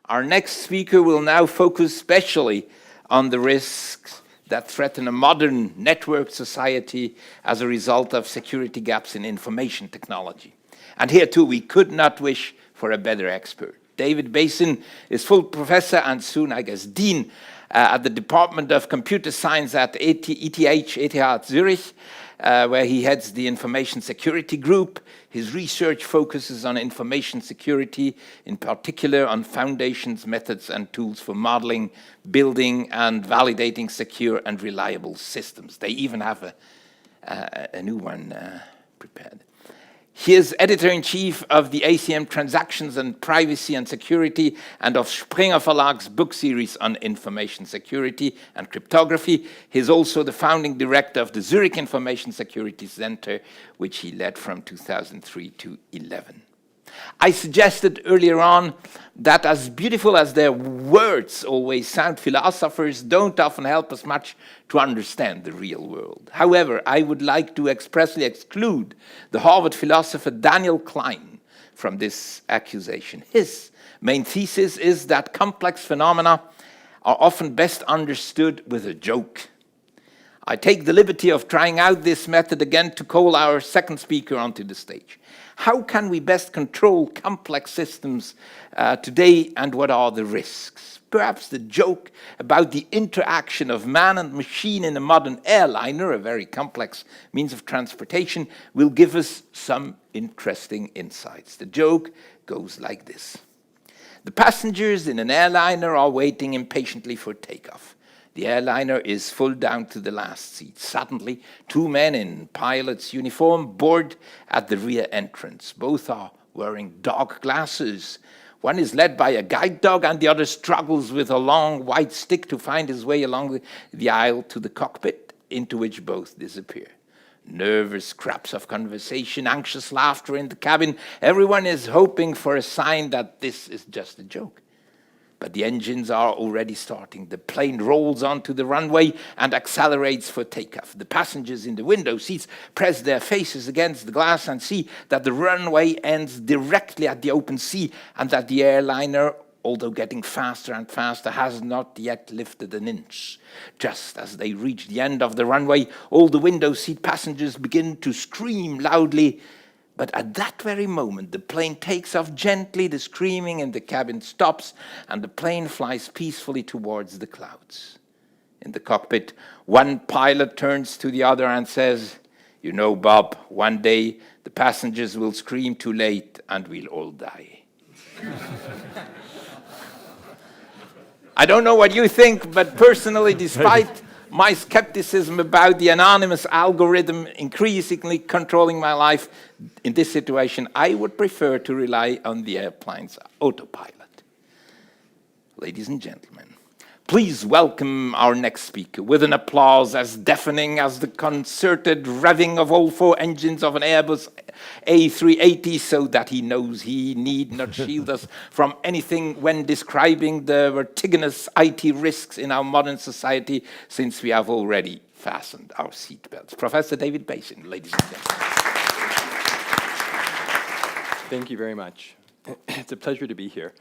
Our next speaker will now focus specially on the risks that threaten a modern networked society as a result of security gaps in information technology. And here too, we could not wish for a better expert. David Basin is full professor and soon, I guess, dean at the Department of Computer Science at ETH Zurich, where he heads the Information Security Group. His research focuses on information security, in particular on foundations, methods, and tools for modeling, building, and validating secure and reliable systems. They even have a new one prepared. He is editor-in-chief of the ACM Transactions and Privacy and Security and of Springer Verlag's book series on information security and cryptography. He is also the founding director of the Zurich Information Security Center, which he led from 2003 to 2011. I suggested earlier on that as beautiful as their words always sound, philosophers don't often help us much to understand the real world. However, I would like to expressly exclude the Harvard philosopher Daniel Klein from this accusation. His main thesis is that complex phenomena are often best understood with a joke. I take the liberty of trying out this method again to call our second speaker onto the stage. How can we best control complex systems today, and what are the risks? Perhaps the joke about the interaction of man and machine in a modern airliner, a very complex means of transportation, will give us some interesting insights. The joke goes like this. The passengers in an airliner are waiting impatiently for takeoff. The airliner is full down to the last seat. Suddenly, two men in pilot's uniform board at the rear entrance. Both are wearing dog glasses. One is led by a guide dog, and the other struggles with a long white stick to find his way along the aisle to the cockpit, into which both disappear. Nervous scraps of conversation, anxious laughter in the cabin. Everyone is hoping for a sign that this is just a joke. But the engines are already starting. The plane rolls onto the runway and accelerates for takeoff. The passengers in the window seats press their faces against the glass and see that the runway ends directly at the open sea and that the airliner, although getting faster and faster, has not yet lifted an inch. Just as they reach the end of the runway, all the window seat passengers begin to scream loudly. But at that very moment, the plane takes off gently, the screaming in the cabin stops, and the plane flies peacefully towards the clouds. In the cockpit, one pilot turns to the other and says, "You know, Bob, one day the passengers will scream too late and we'll all die." I don't know what you think, but personally, despite my skepticism about the anonymous algorithm increasingly controlling my life, in this situation, I would prefer to rely on the airplane's autopilot. Ladies and gentlemen, please welcome our next speaker with an applause as deafening as the concerted revving of all four engines of an Airbus A380, so that he knows he need not shield us from anything when describing the vertiginous IT risks in our modern society, since we have already fastened our seatbelts. Professor David Basin, ladies and gentlemen. Thank you very much. It's a pleasure to be here.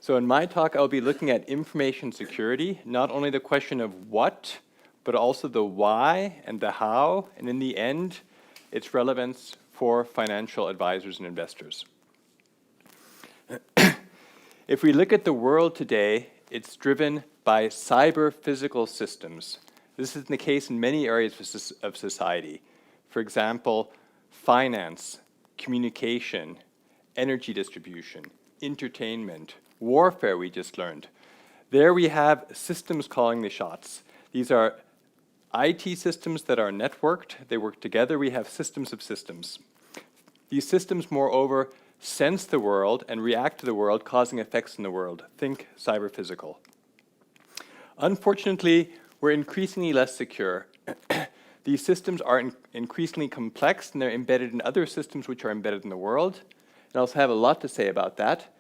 So in my talk, I'll be looking at information security, not only the question of what, but also the why and the how, and in the end, its relevance for financial advisors and investors. If we look at the world today, it's driven by cyber-physical systems. This is the case in many areas of society. For example, finance, communication, energy distribution, entertainment, warfare, we just learned. There we have systems calling the shots. These are IT systems that are networked. They work together. We have systems of systems. These systems, moreover, sense the world and react to the world, causing effects in the world. Think cyber-physical. Unfortunately, we're increasingly less secure. These systems are increasingly complex, and they're embedded in other systems which are embedded in the world. And I also have a lot to say about that.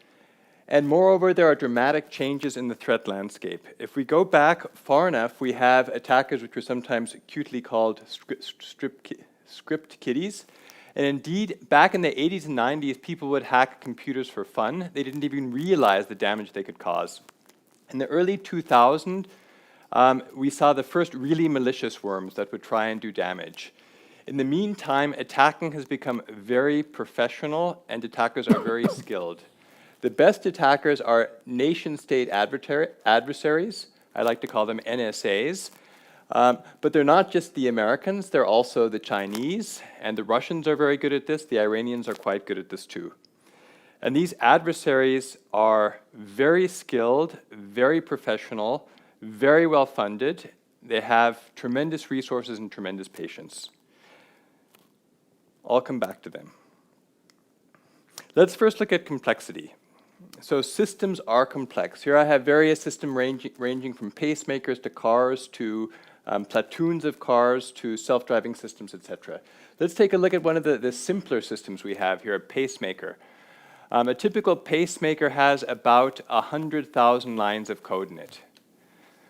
And moreover, there are dramatic changes in the threat landscape. If we go back far enough, we have attackers which are sometimes cutely called script kiddies. And indeed, back in the 80s and 90s, people would hack computers for fun. They didn't even realize the damage they could cause. In the early 2000s, we saw the first really malicious worms that would try and do damage. In the meantime, attacking has become very professional and attackers are very skilled. The best attackers are nation-state adversaries. I like to call them NSAs. But they're not just the Americans, they're also the Chinese, and the Russians are very good at this. The Iranians are quite good at this too. And these adversaries are very skilled, very professional, very well funded. They have tremendous resources and tremendous patience. I'll come back to them. Let's first look at complexity. So systems are complex. Here I have various systems ranging from pacemakers to cars to platoons of cars to self-driving systems, etc. Let's take a look at one of the simpler systems we have here, a pacemaker. A typical pacemaker has about 100,000 lines of code in it.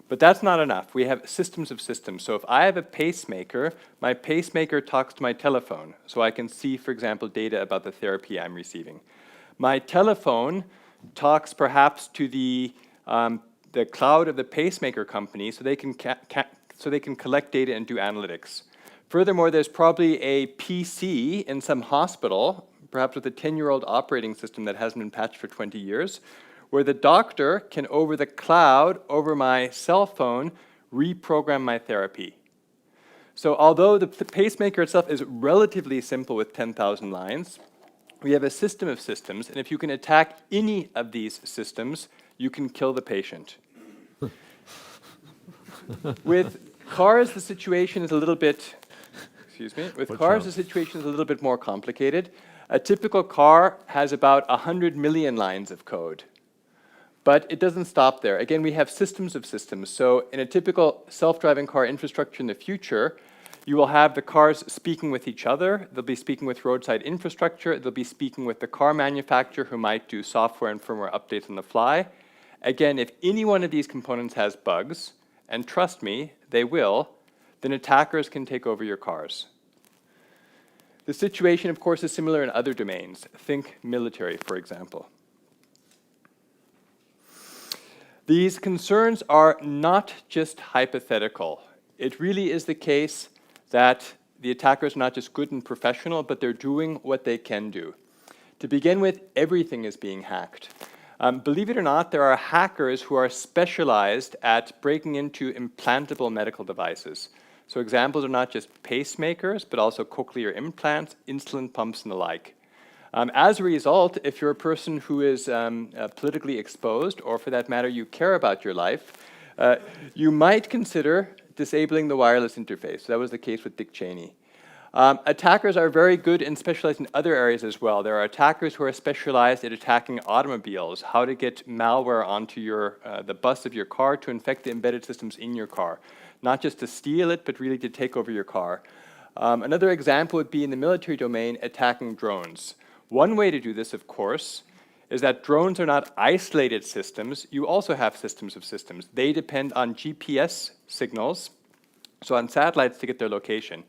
But that's not enough. We have systems of systems. So if I have a pacemaker, my pacemaker talks to my telephone, so I can see, for example, data about the therapy I'm receiving. My telephone talks perhaps to the cloud of the pacemaker company, so they can collect data and do analytics. Furthermore, there's probably a PC in some hospital, perhaps with a 10-year-old operating system that hasn't been patched for 20 years, where the doctor can, over the cloud, over my cell phone, reprogram my therapy. So although the pacemaker itself is relatively simple with 10,000 lines, we have a system of systems, and if you can attack any of these systems, you can kill the patient. With cars, the situation is a little bit, the situation is a little bit more complicated. A typical car has about 100 million lines of code. But it doesn't stop there. Again, we have systems of systems. So in a typical self-driving car infrastructure in the future, you will have the cars speaking with each other. They'll be speaking with roadside infrastructure. They'll be speaking with the car manufacturer who might do software and firmware updates on the fly. Again, if any one of these components has bugs, and trust me, they will, then attackers can take over your cars. The situation, of course, is similar in other domains. Think military, for example. These concerns are not just hypothetical. It really is the case that the attackers are not just good and professional, but they're doing what they can do. To begin with, everything is being hacked. Believe it or not, there are hackers who are specialized at breaking into implantable medical devices. So examples are not just pacemakers, but also cochlear implants, insulin pumps, and the like. As a result, if you're a person who is politically exposed, or for that matter, you care about your life, you might consider disabling the wireless interface. That was the case with Dick Cheney. Attackers are very good and specialized in other areas as well. There are attackers who are specialized at attacking automobiles, how to get malware onto the bus of your car to infect the embedded systems in your car. Not just to steal it, but really to take over your car. Another example would be in the military domain, attacking drones. One way to do this, of course, is that drones are not isolated systems. You also have systems of systems. They depend on GPS signals, so on satellites to get their location.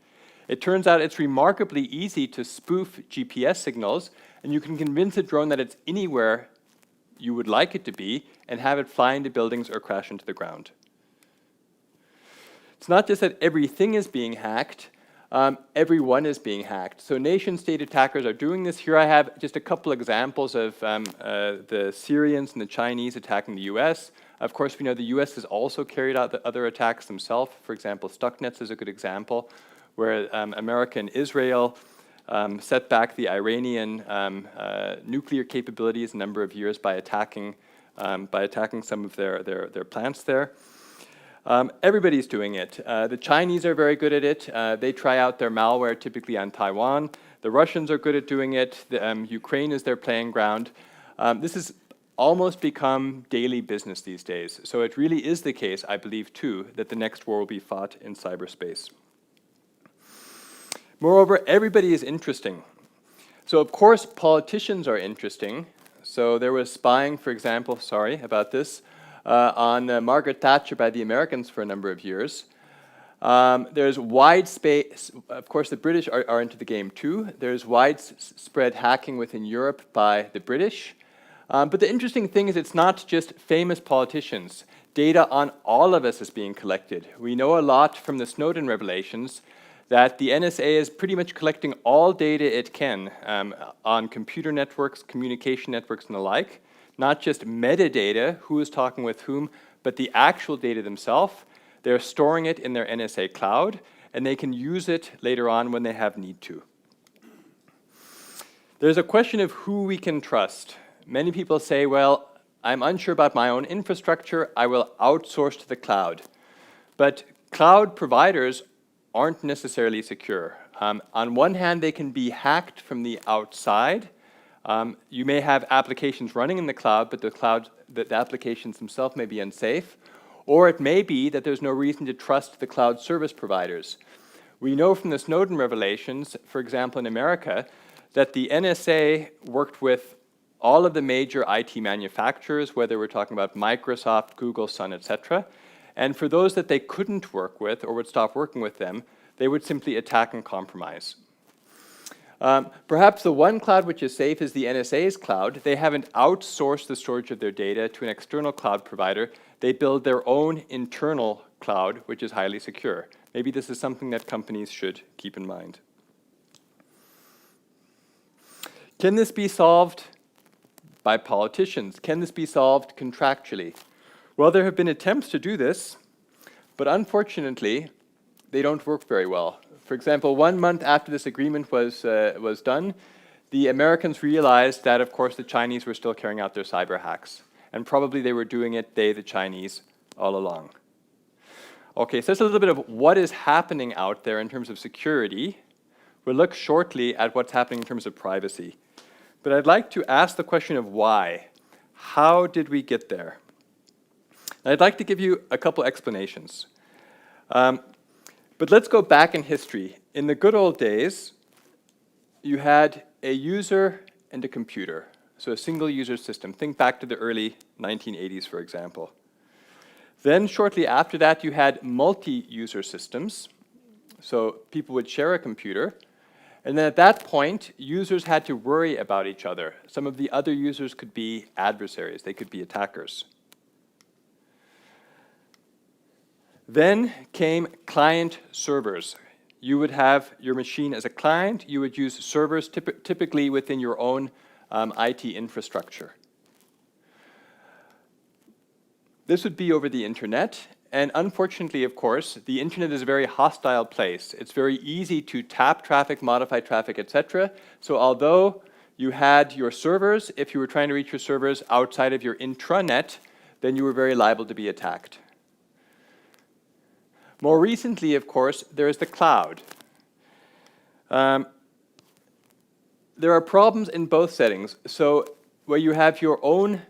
It turns out it's remarkably easy to spoof GPS signals, and you can convince a drone that it's anywhere you would like it to be and have it fly into buildings or crash into the ground. It's not just that everything is being hacked, everyone is being hacked. So nation-state attackers are doing this. Here I have just a couple examples of the Syrians and the Chinese attacking the US. Of course, we know the US has also carried out the other attacks themselves. For example, Stuxnet is a good example, where America and Israel set back the Iranian nuclear capabilities a number of years by attacking some of their plants there. Everybody's doing it. The Chinese are very good at it. They try out their malware typically on Taiwan. The Russians are good at doing it. Ukraine is their playing ground. This has almost become daily business these days. So it really is the case, I believe, too, that the next war will be fought in cyberspace. Moreover, everybody is interesting. So of course, politicians are interesting. So there was spying, for example, sorry about this, on Margaret Thatcher by the Americans for a number of years. There's widespread, of course the British are into the game too. There's widespread hacking within Europe by the British. But the interesting thing is it's not just famous politicians. Data on all of us is being collected. We know a lot from the Snowden revelations that the NSA is pretty much collecting all data it can on computer networks, communication networks, and the like. Not just metadata, who is talking with whom, but the actual data themselves. They're storing it in their NSA cloud, and they can use it later on when they have need to. There's a question of who we can trust. Many people say, well, I'm unsure about my own infrastructure, I will outsource to the cloud. But cloud providers aren't necessarily secure. On one hand, they can be hacked from the outside. You may have applications running in the cloud, but the applications themselves may be unsafe. Or it may be that there's no reason to trust the cloud service providers. We know from the Snowden revelations, for example in America, that the NSA worked with all of the major IT manufacturers, whether we're talking about Microsoft, Google, Sun, etc. And for those that they couldn't work with or would stop working with them, they would simply attack and compromise. Perhaps the one cloud which is safe is the NSA's cloud. They haven't outsourced the storage of their data to an external cloud provider. They build their own internal cloud, which is highly secure. Maybe this is something that companies should keep in mind. Can this be solved by politicians? Can this be solved contractually? Well, there have been attempts to do this, but unfortunately, they don't work very well. For example, 1 month after this agreement was done, the Americans realized that, of course, the Chinese were still carrying out their cyber hacks. And probably they were doing it, the Chinese, all along. Okay, so that's a little bit of what is happening out there in terms of security. We'll look shortly at what's happening in terms of privacy. But I'd like to ask the question of why. How did we get there? And I'd like to give you a couple explanations. But let's go back in history. In the good old days, you had a user and a computer. So a single user system. Think back to the early 1980s, for example. Then shortly after that, you had multi-user systems. So people would share a computer. And then at that point, users had to worry about each other. Some of the other users could be adversaries. They could be attackers. Then came client servers. You would have your machine as a client. You would use servers typically within your own IT infrastructure. This would be over the internet. And unfortunately, of course, the internet is a very hostile place. It's very easy to tap traffic, modify traffic, etc. So although you had your servers, if you were trying to reach your servers outside of your intranet, then you were very liable to be attacked. More recently, of course, there is the cloud. There are problems in both settings. So where you have your own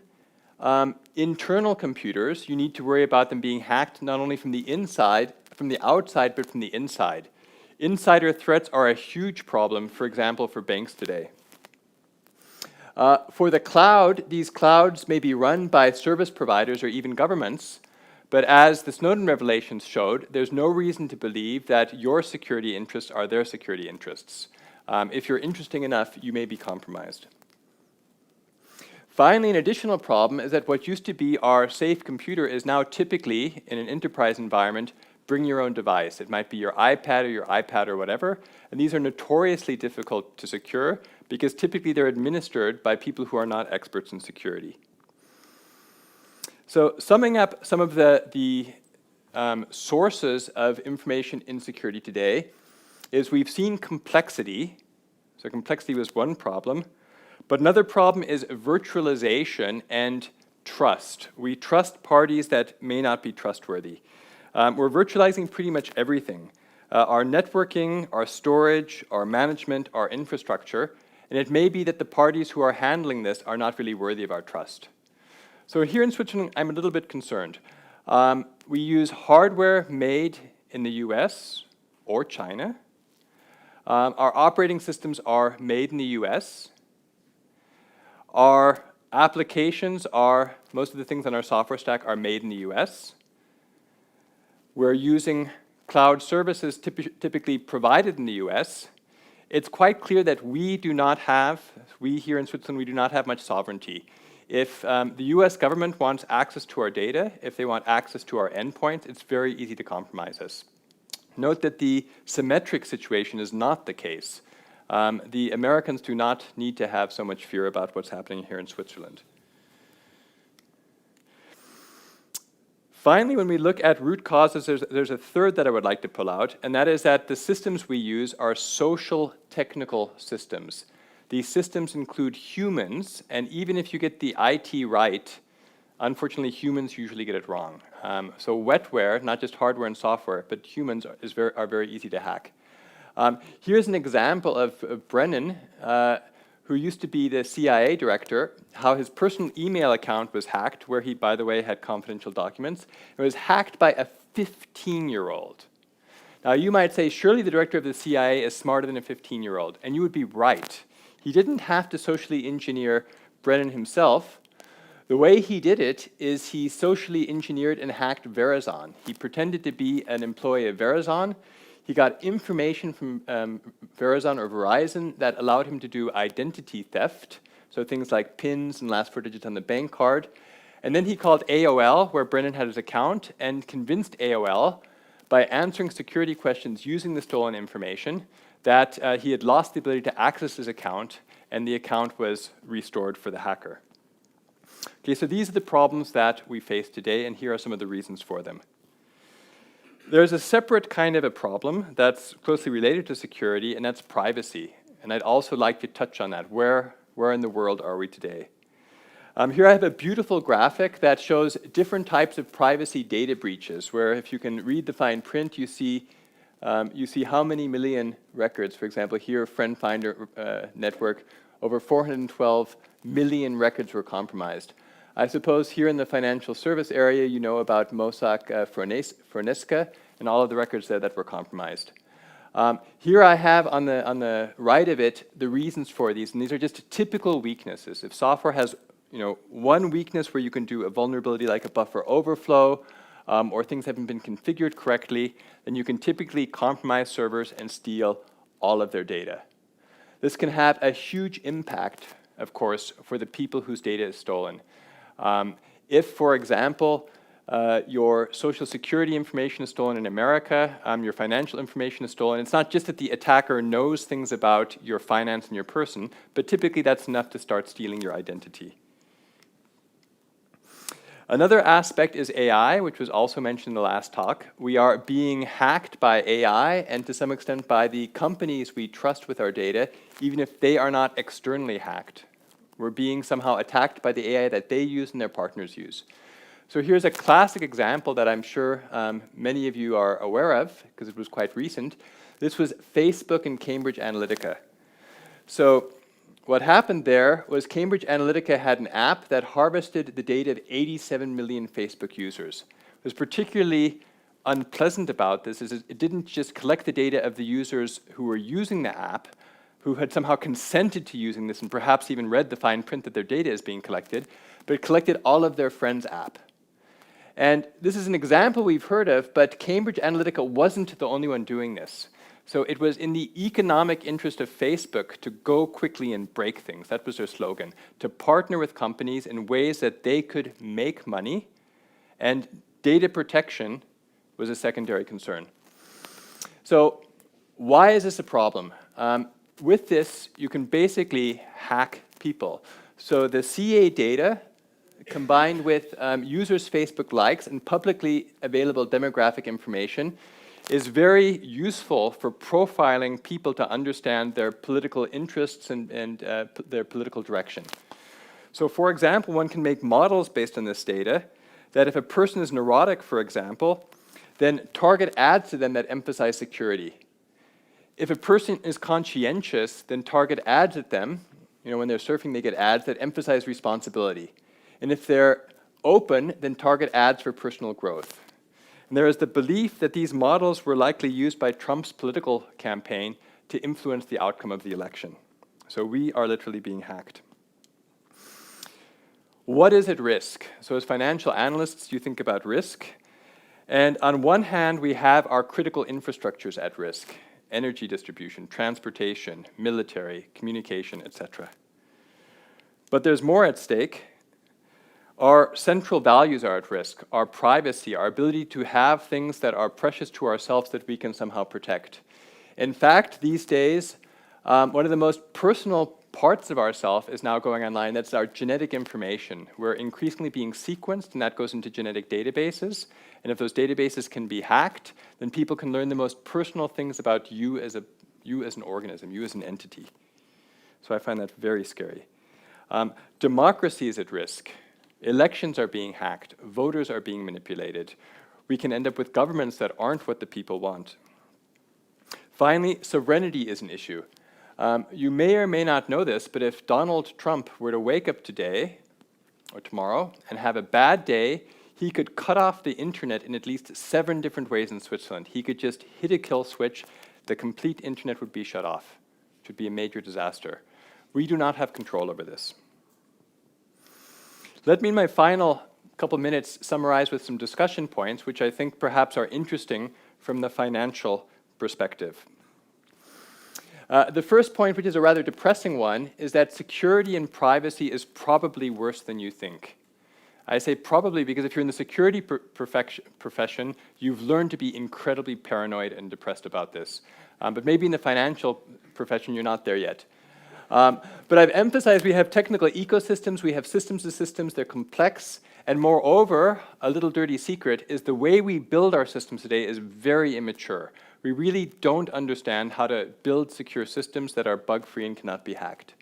internal computers, you need to worry about them being hacked not only from the outside, but from the inside. Insider threats are a huge problem, for example, for banks today. For the cloud, these clouds may be run by service providers or even governments, but as the Snowden revelations showed, there's no reason to believe that your security interests are their security interests. If you're interesting enough, you may be compromised. Finally, an additional problem is that what used to be our safe computer is now typically, in an enterprise environment, bring your own device. It might be your iPad or your iPad or whatever, and these are notoriously difficult to secure because typically they're administered by people who are not experts in security. So summing up some of the sources of information insecurity today is we've seen complexity. So complexity was one problem. But another problem is virtualization and trust. We trust parties that may not be trustworthy. We're virtualizing pretty much everything. Our networking, our storage, our management, our infrastructure, and it may be that the parties who are handling this are not really worthy of our trust. So here in Switzerland, I'm a little bit concerned. We use hardware made in the US or China. Our operating systems are made in the US. Our applications are, most of the things on our software stack are made in the US. We're using cloud services typically provided in the US, it's quite clear that we here in Switzerland, we do not have much sovereignty. If the US government wants access to our data, if they want access to our endpoints, it's very easy to compromise us. Note that the symmetric situation is not the case. The Americans do not need to have so much fear about what's happening here in Switzerland. Finally, when we look at root causes, there's a third that I would like to pull out, and that is that the systems we use are social technical systems. These systems include humans, and even if you get the IT right, unfortunately, humans usually get it wrong. So wetware, not just hardware and software, but humans are very easy to hack. Here's an example of Brennan, who used to be the CIA director, how his personal email account was hacked, where he, by the way, had confidential documents. It was hacked by a 15-year-old. Now, you might say, surely the director of the CIA is smarter than a 15-year-old, and you would be right. He didn't have to socially engineer Brennan himself. The way he did it is he socially engineered and hacked Verizon. He pretended to be an employee of Verizon. He got information from Verizon or Verizon that allowed him to do identity theft, so things like PINs and last four digits on the bank card. And then he called AOL, where Brennan had his account, and convinced AOL, by answering security questions using the stolen information, that he had lost the ability to access his account, and the account was restored for the hacker. Okay, so these are the problems that we face today, and here are some of the reasons for them. There's a separate kind of a problem that's closely related to security, and that's privacy. And I'd also like to touch on that. Where in the world are we today? Here I have a beautiful graphic that shows different types of privacy data breaches, where if you can read the fine print, you see how many million records. For example, here, Friend Finder network, over 412 million records were compromised. I suppose here in the financial service area, you know about Mossack Fonesca and all of the records there that were compromised. Here I have on the right of it the reasons for these, and these are just typical weaknesses. If software has one weakness where you can do a vulnerability like a buffer overflow, or things haven't been configured correctly, then you can typically compromise servers and steal all of their data. This can have a huge impact, of course, for the people whose data is stolen. If, for example, your social security information is stolen in America, your financial information is stolen, it's not just that the attacker knows things about your finance and your person, but typically that's enough to start stealing your identity. Another aspect is AI, which was also mentioned in the last talk. We are being hacked by AI and to some extent by the companies we trust with our data, even if they are not externally hacked. We're being somehow attacked by the AI that they use and their partners use. So here's a classic example that I'm sure many of you are aware of, because it was quite recent. This was Facebook and Cambridge Analytica. So what happened there was Cambridge Analytica had an app that harvested the data of 87 million Facebook users. What was particularly unpleasant about this is it didn't just collect the data of the users who were using the app, who had somehow consented to using this and perhaps even read the fine print that their data is being collected, but it collected all of their friends' app. And this is an example we've heard of, but Cambridge Analytica wasn't the only one doing this. So it was in the economic interest of Facebook to go quickly and break things. That was their slogan, to partner with companies in ways that they could make money, and data protection was a secondary concern. So why is this a problem? With this, you can basically hack people. So the CA data combined with users' Facebook likes and publicly available demographic information is very useful for profiling people to understand their political interests and their political direction. So for example, one can make models based on this data that if a person is neurotic, for example, then target ads to them that emphasize security. If a person is conscientious, then target ads at them. When they're surfing, they get ads that emphasize responsibility. And if they're open, then target ads for personal growth. And there is the belief that these models were likely used by Trump's political campaign to influence the outcome of the election. So we are literally being hacked. What is at risk? So as financial analysts, you think about risk. And on one hand, we have our critical infrastructures at risk: energy distribution, transportation, military, communication, etc. But there's more at stake. Our central values are at risk: our privacy, our ability to have things that are precious to ourselves that we can somehow protect. In fact, these days, one of the most personal parts of ourself is now going online. That's our genetic information. We're increasingly being sequenced, and that goes into genetic databases. And if those databases can be hacked, then people can learn the most personal things about you as an organism, you as an entity. So I find that very scary. Democracy is at risk. Elections are being hacked. Voters are being manipulated. We can end up with governments that aren't what the people want. Finally, sovereignty is an issue. You may or may not know this, but if Donald Trump were to wake up today or tomorrow and have a bad day, he could cut off the internet in at least 7 different ways in Switzerland. He could just hit a kill switch. The complete internet would be shut off. It would be a major disaster. We do not have control over this. Let me, in my final couple minutes, summarize with some discussion points, which I think perhaps are interesting from the financial perspective. The first point, which is a rather depressing one, is that security and privacy is probably worse than you think. I say probably because if you're in the security profession, you've learned to be incredibly paranoid and depressed about this. But maybe in the financial profession, you're not there yet. But I've emphasized we have technical ecosystems, we have systems of systems, they're complex, and moreover, a little dirty secret is the way we build our systems today is very immature. We really don't understand how to build secure systems that are bug-free and cannot be hacked.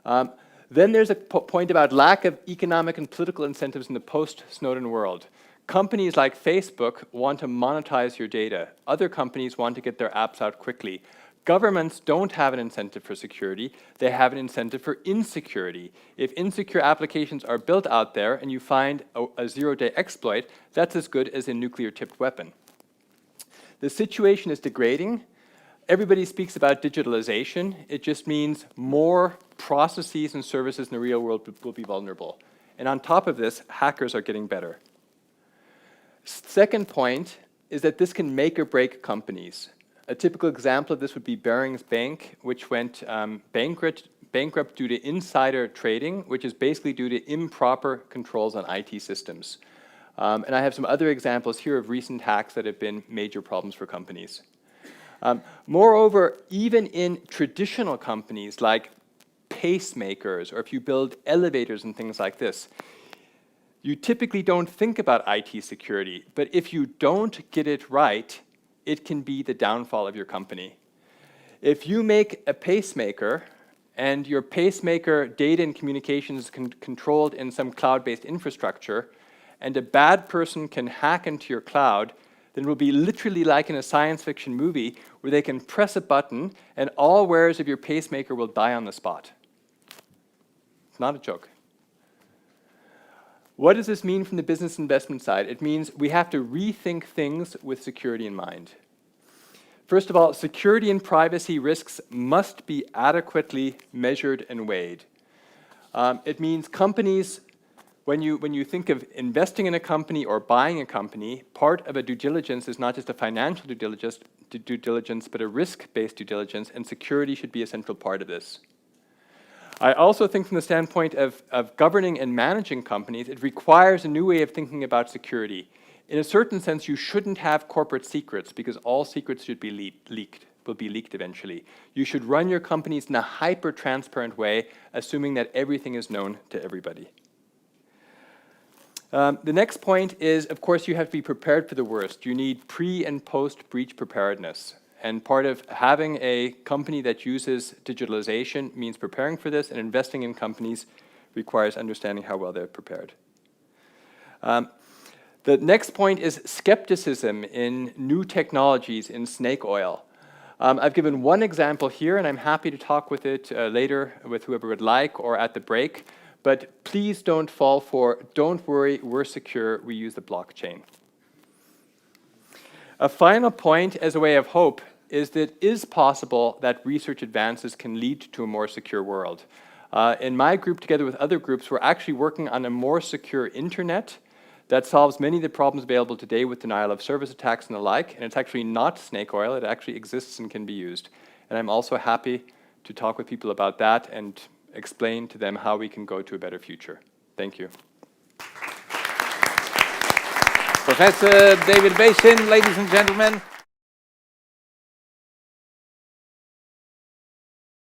Then there's a point about lack of economic and political incentives in the post-Snowden world. Companies like Facebook want to monetize your data. Other companies want to get their apps out quickly. Governments don't have an incentive for security, they have an incentive for insecurity. If insecure applications are built out there and you find a zero-day exploit, that's as good as a nuclear-tipped weapon. The situation is degrading. Everybody speaks about digitalization. It just means more processes and services in the real world will be vulnerable. And on top of this, hackers are getting better. Second point is that this can make or break companies. A typical example of this would be Barings Bank, which went bankrupt due to insider trading, which is basically due to improper controls on IT systems. And I have some other examples here of recent hacks that have been major problems for companies. Moreover, even in traditional companies like pacemakers, or if you build elevators and things like this, you typically don't think about IT security, but if you don't get it right, it can be the downfall of your company. If you make a pacemaker and your pacemaker data and communications is controlled in some cloud-based infrastructure, and a bad person can hack into your cloud, then it will be literally like in a science fiction movie where they can press a button and all wearers of your pacemaker will die on the spot. It's not a joke. What does this mean from the business investment side? It means we have to rethink things with security in mind. First of all, security and privacy risks must be adequately measured and weighed. It means companies, when you think of investing in a company or buying a company, part of a due diligence is not just a financial due diligence, but a risk-based due diligence, and security should be a central part of this. I also think from the standpoint of governing and managing companies, it requires a new way of thinking about security. In a certain sense, you shouldn't have corporate secrets because all secrets should be will be leaked eventually. You should run your companies in a hyper-transparent way, assuming that everything is known to everybody. The next point is, of course, you have to be prepared for the worst. You need pre- and post-breach preparedness. And part of having a company that uses digitalization means preparing for this, and investing in companies requires understanding how well they're prepared. The next point is skepticism in new technologies in snake oil. I've given one example here, and I'm happy to talk with it later with whoever would like or at the break. But please don't fall for, don't worry, we're secure, we use the blockchain. A final point as a way of hope is that it is possible that research advances can lead to a more secure world. In my group, together with other groups, we're actually working on a more secure internet That solves many of the problems available today with denial of service attacks and the like, and it's actually not snake oil, it actually exists and can be used. And I'm also happy to talk with people about that and explain to them how we can go to a better future. Thank you. Professor David Basin, ladies and gentlemen.